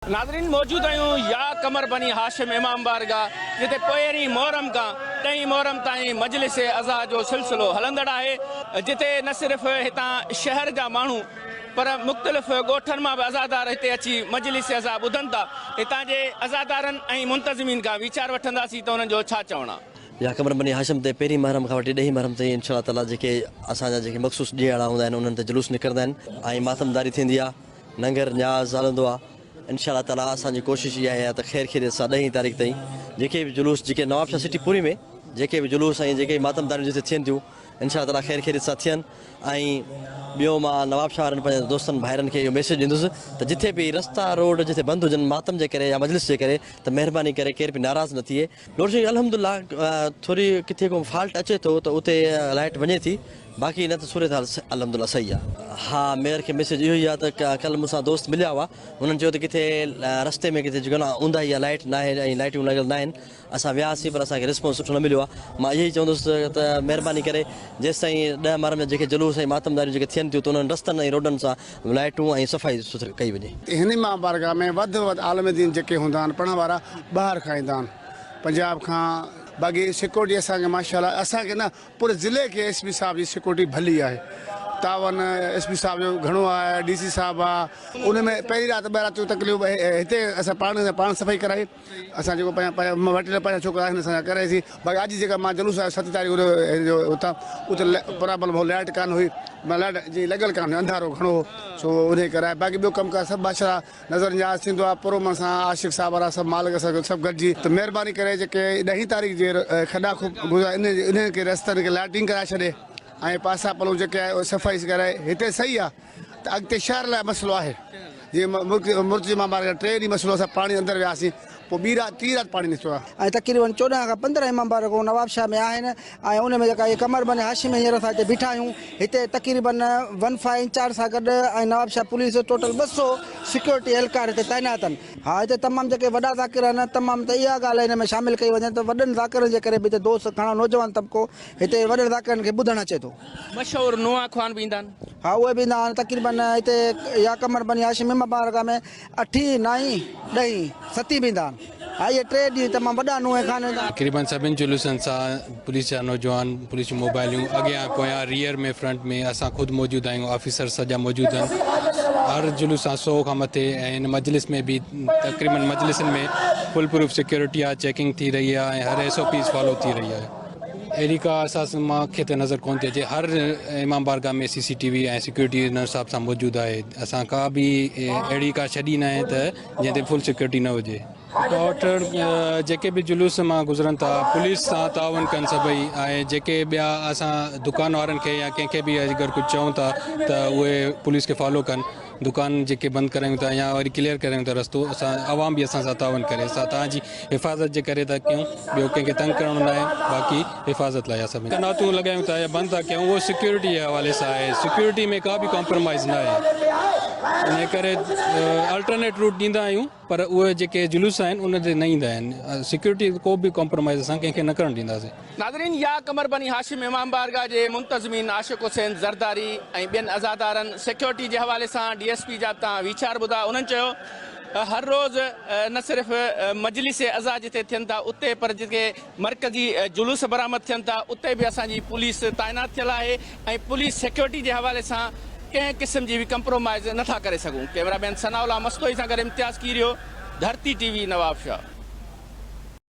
नाज़रीन मौजूद आहियूं या कमर बनी हाशिम इमाम बारगाह जिते पहिरीं मुहर्रम खां 3 मुहर्रम ताईं मजलिस अज़ा जो सिलसिलो हलंदड़ आहे, जिते न सिर्फ़ हितां शहर जा माण्हू पर मुख़्तलिफ़ ॻोठनि मां बि अज़ादार हिते अची मजलिस अज़ा ॿुधनि था। हितां जे अज़ादारनि ऐं मुंतज़िमीन खां वीचार वठंदासीं त उन्हनि जो छा चवणु आहे। या कमर बनी हाशिम ते पहिरीं मुहर्रम खां वठी 10 मुहर्रम ताईं इंशा अल्लाह ताला जेके असांजा जेके मख़सूस ॾींहं अहिड़ा हूंदा आहिनि उन्हनि ते जुलूस निकिरंदा आहिनि ऐं मातमदारी थींदी आहे, लंगर न्याज़ हलंदो आहे। इंशा अल्लाह ताला असांजी कोशिशि इहा आहे त ख़ैर ख़ैरियत सां 10 तारीख़ ताईं जेके बि जुलूस जेके नवाबशाह सिटी पूरी में जेके बि जुलूस ऐं जेके मातमदारियूं जिते थियनि थियूं इंशा ताला ख़ैर ख़ैरियत सां थियनि। ऐं ॿियो मां नवाबशाह वारनि पंहिंजे दोस्तनि भाइरनि खे इहो मैसेज ॾींदुसि त जिथे बि रस्ता रोड जिथे बंदि हुजनि मातम जे करे या मजलिस जे करे त महिरबानी करे केर बि नाराज़ न थिए। लोड शेडिंग अल्हम्दुलिल्लाह थोरी किथे को फॉल्ट अचे थो त उते लाइट वञे थी, बाक़ी न त सूरत हाल अल्हम्दुलिल्लाह सही आहे। हा, मेयर खे मैसेज इहो ई आहे त कल्ह मूंसां दोस्त मिलिया हुआ, हुननि चयो त किथे रस्ते में किथे जेको न ऊंधा ई लाइट न आहे ऐं लाइटियूं लॻियल न आहिनि। असां वियासीं पर असांखे रिस्पॉन्स सुठो न मिलियो आहे। मां इहो ई चवंदुसि त महिरबानी करे जेसि ताईं 10 मुहर्रम जा जेके जुलूस ऐं मातमदारियूं जेके थियनि थियूं त उन्हनि रस्तनि ऐं रोडनि सां लाइटूं ऐं सफ़ाई सुथरी कई वञे। हिन मां बारगाह में वधि वधि आलम दीन जेके हूंदा आहिनि पढ़ण वारा ॿाहिरि खां ईंदा आहिनि पंजाब खां। बाक़ी सिक्योरिटी असांखे माशाल्लाह असांखे न पूरे ज़िले खे एस पी साहब जी सिक्योरिटी भली आहे। तावन एस पी साहब जो घणो आहे, DC साहब आहे। उन में पहिरीं राति ॿ रातियूं तकलीफ़ हिते असां पाण सफ़ाई कराई, असां जेको वटियल पंहिंजा छोकिरा आहिनि असां कराईसीं। बाक़ी अॼु जेका मां जुलूस आहे 7 तारीख़ उतां उते बराबरि लाइट कान हुई, लाइट जीअं लॻियल कान हुई, अंधारो घणो हो, सो उन कराए। बाक़ी ॿियो कमकार सभु बादशाह नज़र न्याज़ थींदो आहे। पुरोमन सां आशिक़ साहब वारा सभु मालिक सां सभु गॾिजी त महिरबानी करे जेके 10 तारीख़ जे खॾा गुज़ार इन खे रस्तनि खे लाइटिंग कराए छॾे ऐं पासा पलू जेके आहे उहे सफ़ाई कराए। हिते सही आहे त अॻिते शहर लाइ मसइलो आहे। जीअं मुर्तज़ी मां 3 ॾींहं मसइलो असां पाणी अंदरि वियासीं, पोइ ॿी राति 3 राति पाणी निकितो आहे। ऐं तक़रीबन 14 खां 15 इमाम बारगाह नवाबशाह में आहिनि ऐं उन में जेका कमर बनी हाशिम में हींअर असां हिते बीठा आहियूं। हिते तक़रीबन 15 इंचार्ज सां गॾु ऐं नवाबशाह पुलिस टोटल 200 सिक्योरिटी एहलकार हिते तैनात आहिनि। हा, हिते तमामु जेके वॾा ज़ाकिर आहिनि तमामु त इहा ॻाल्हि हिन में शामिलु कई वञे त वॾनि ज़ाकिरनि जे करे बि हिते दोस्त घणो नौजवान तबिको हिते वॾनि ज़ाकिरनि खे ॿुधणु अचे थो। मशहूरु नुआ ख़्वान बि ईंदा आहिनि। हा, उहे बि ईंदा आहिनि। तक़रीबन हिते या कमर बनी हाशिम इमाम बारगाह में 8, 9, 10, 7 बि ईंदा आहिनि। हा, इहे 3 ॾींहं तमामु वॾा नुए खान तक़रीबन सभिनि जुलूसनि सां पुलिस जा नौजवान, पुलिस जूं मोबाइलियूं अॻियां पोयां रियर में फ्रंट में असां ख़ुदि मौजूदु आहियूं, ऑफिसर सॼा मौजूदु आहिनि। हर जुलूस सां 100 खां मथे ऐं हिन मजलिस में बि तक़रीबन मजलिसनि में फुल प्रूफ सिक्योरिटी आहे, चेकिंग थी रही आहे ऐं हर SOPs फॉलो थी रही आहे। अहिड़ी का असां मूंखे त नज़र कोन थी अचे। हर इमाम बारगाह में CCTV ऐं सिक्योरिटी हिन हिसाब सां मौजूदु आहे। असां का बि अहिड़ी का छॾी न आहे त जंहिं ते फुल सिक्योरिटी न हुजे। डॉक्टर जेके बि जुलूस मां गुज़रनि था पुलिस सां तावन कनि सभई, ऐं जेके ॿिया असां दुकान वारनि खे या कंहिंखे बि अगरि कुझु चऊं था त उहे पुलिस खे फॉलो कनि। दुकान जेके बंदि करायूं था या वरी क्लियर करायूं था रस्तो, असां आवाम बि असां सां तावन करे असां तव्हांजी हिफ़ाज़त जे करे था कयूं। ॿियो कंहिंखे तंग करणो न आहे, बाक़ी हिफ़ाज़त लाइ असां कनातूं लॻायूं था या बंदि था कयूं, उहो सिक्योरिटी जे हवाले सां आहे। सिक्योरिटी में का बि कॉम्प्रोमाइज़ न आहे। इन करे अल्टरनेट रूट ॾींदा आहियूं पर उहे जेके जुलूस आहिनि उन ते न ईंदा आहिनि। सिक्योरिटी को बि कॉम्प्रोमाइज़ असां कंहिंखे न करणु ॾींदासीं। नाज़रीन, या कमर बनी हाशिम इमाम बारगाह जे मुंतज़मीन आशिक़ हुसैन ज़रदारी ऐं ॿियनि अज़ादारनि सिक्योरिटी जे हवाले सां DSP जा तव्हां वीचार ॿुधा। उन्हनि चयो हर रोज़ न सिर्फ़ु मजलिस अज़ा जिते थियनि था उते पर जेके मरकज़ी जुलूस बरामद थियनि था उते बि असांजी पुलिस तैनात थियल आहे ऐं पुलिस सिक्योरिटी जे हवाले सां कंहिं क़िस्म जी बि कंप्रोमाइज़ नथा करे सघूं। कैमरामैन सनाउल्लाह मस्तोई सां गॾु इम्तियाज़ कीरियो, धरती TV नवाबशाह।